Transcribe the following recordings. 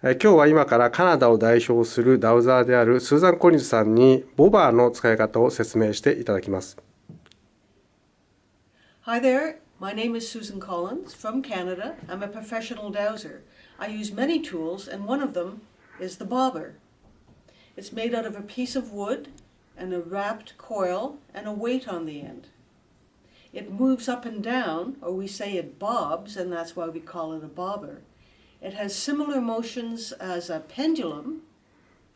今日は今からカナダを代表するダウザーであるスーザン・コリンズさんにボバーの使い方を説明していただきます。Hi there, my name is Susan Collins from Canada. I'm a professional dowser. I use many tools and one of them is the bobber. It's made out of a piece of wood and a wrapped coil and a weight on the end. It moves up and down, or we say it bobs, and that's why we call it a bobber. It has similar motions as a pendulum.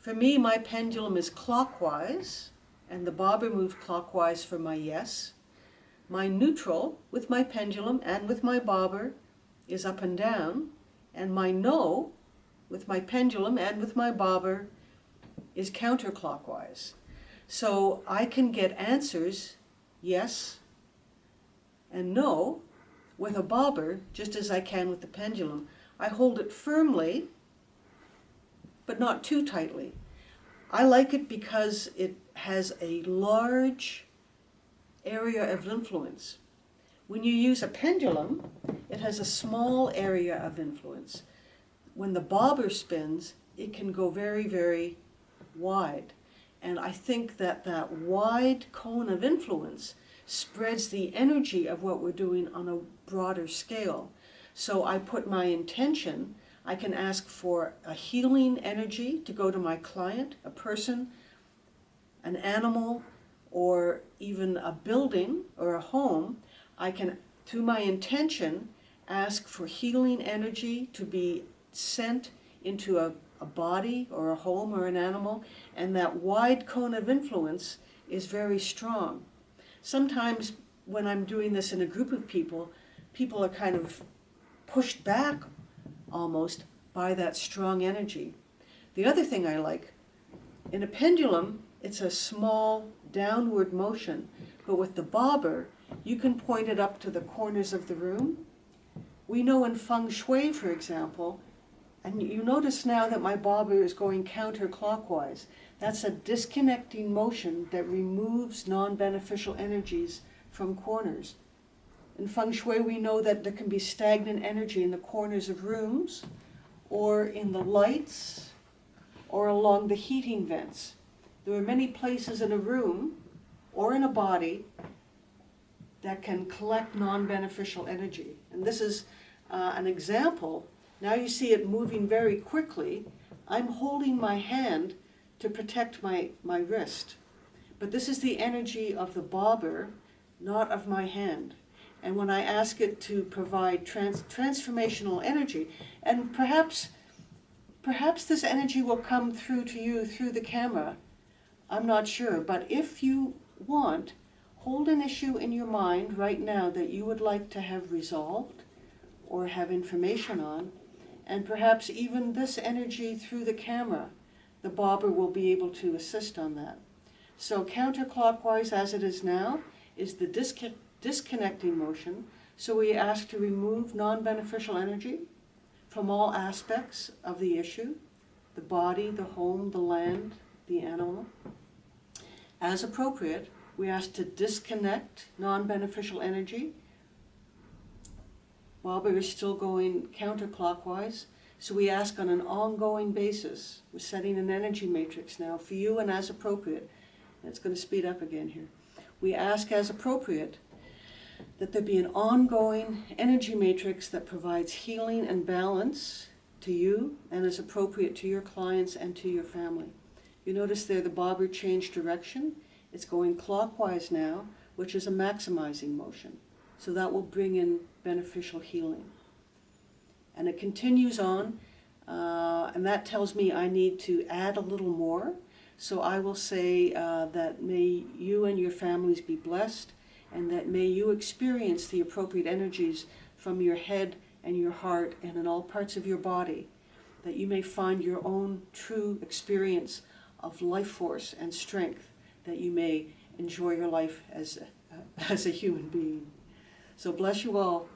For me, my pendulum is clockwise, and the bobber moves clockwise for my yes. My neutral with my pendulum and with my bobber is up and down, and my no with my pendulum and with my bobber is counterclockwise. So I can get answers yes and no with a bobber just as I can with the pendulum. I hold it firmly, but not too tightly. I like it because it has a large area of influence. When you use a pendulum, it has a small area of influence. When the bobber spins, it can go very, very wide. And I think that that wide cone of influence spreads the energy of what we're doing on a broader scale. So I put my intention. I can ask for a healing energy to go to my client, a person, an animal, or even a building or a home. I can, through my intention, ask for healing energy to be sent into a body or a home or an animal, and that wide cone of influence is very strong. Sometimes when I'm doing this in a group of people, people are kind of pushed back almost by that strong energy. The other thing I like, in a pendulum, it's a small downward motion, but with the bobber, you can point it up to the corners of the room. We know in feng shui, for example, and you notice now that my bobber is going counterclockwise. That's a disconnecting motion that removes non-beneficial energies from corners. In feng shui, we know that there can be stagnant energy in the corners of rooms, or in the lights, or along the heating vents. There are many places in a room or in a body that can collect non-beneficial energy. And this is an example. Now you see it moving very quickly. I'm holding my hand to protect my wrist. But this is the energy of the bobber, not of my hand. And when I ask it to provide transformational energy, and perhaps this energy will come through to you through the camera, I'm not sure, but if you want, hold an issue in your mind right now that you would like to have resolved or have information on, and perhaps even this energy through the camera, the bobber will be able to assist on that. So counterclockwise as it is now is the disconnecting motion. So we ask to remove non-beneficial energy from all aspects of the issue, the body, the home, the land, the animal. As appropriate, we ask to disconnect non-beneficial energy. Bobber is still going counterclockwise, so we ask on an ongoing basis. We're setting an energy matrix now for you and as appropriate. And it's going to speed up again here. We ask as appropriate that there be an ongoing energy matrix that provides healing and balance to you and is appropriate to your clients and to your family. You notice there the bobber changed direction. It's going clockwise now, which is a maximizing motion. So that will bring in beneficial healing. And it continues on, and that tells me I need to add a little more. So I will say that may you and your families be blessed, and that may you experience the appropriate energies from your head and your heart and in all parts of your body, that you may find your own true experience of life force and strength, that you may enjoy your life as a human being. So bless you all.